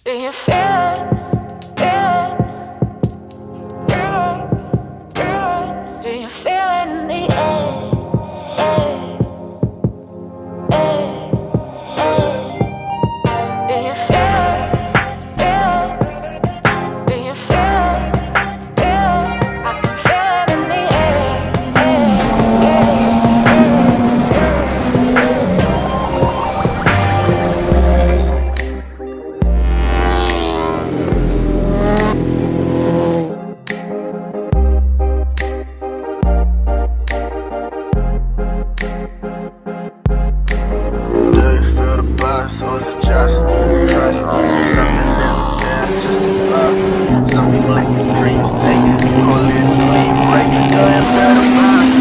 Do you feel it? Feel it? Do you feel it in the air? Do you feel it? Feel it? Do you feel it? Feel it? I can feel it in the So it's a just trust me. Something in the air, just above me. Some people like the dream state. Call it dream break. Do you feel the vibes?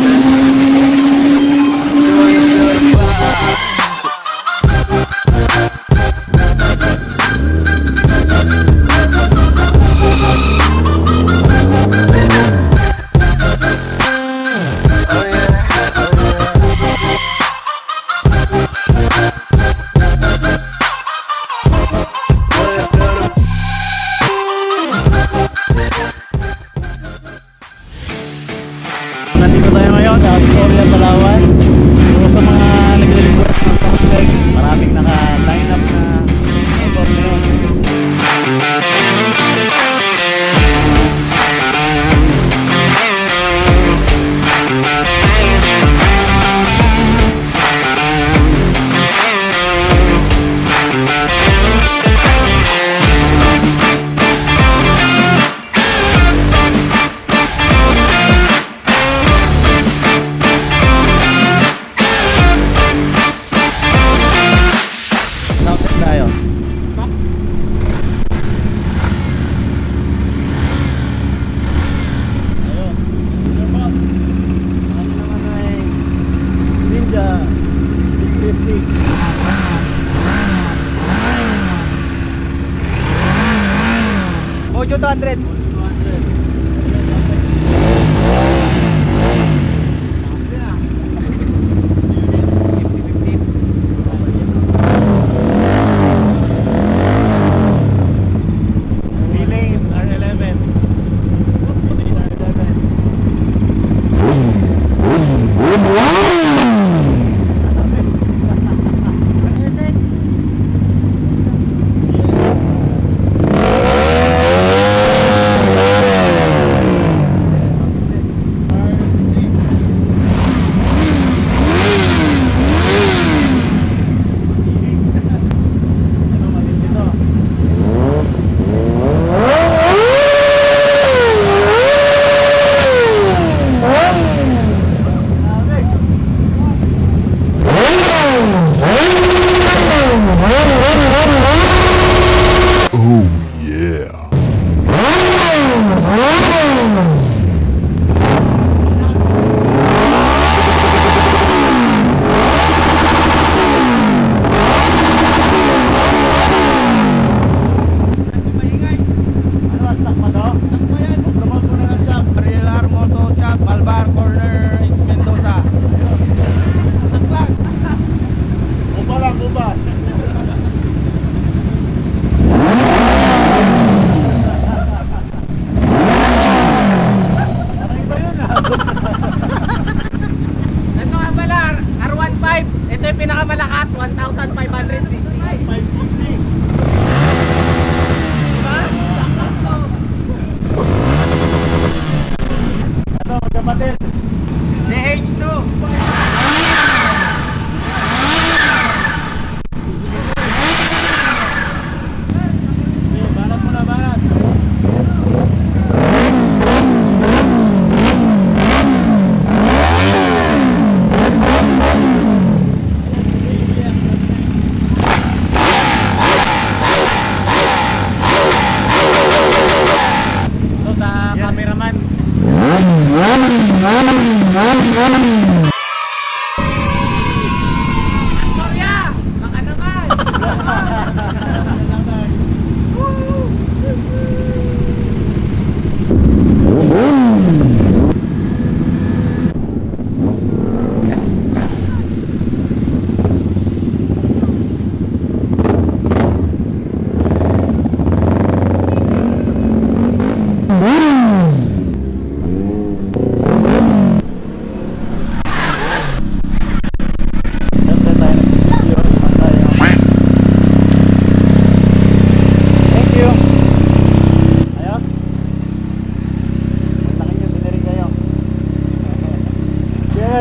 Do you feel the vibes? Nandito tayo ngayon sa Astoria, Palawan. So sa mga nagre-request ng sound check, maraming naka-line up na motor ngayon. Ninja 650. Mojo 200. 200. Lane R11.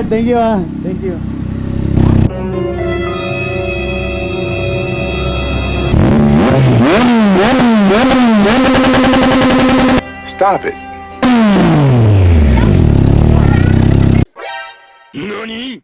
sir. Thank you ah. Thank you. Stop it. NANI?!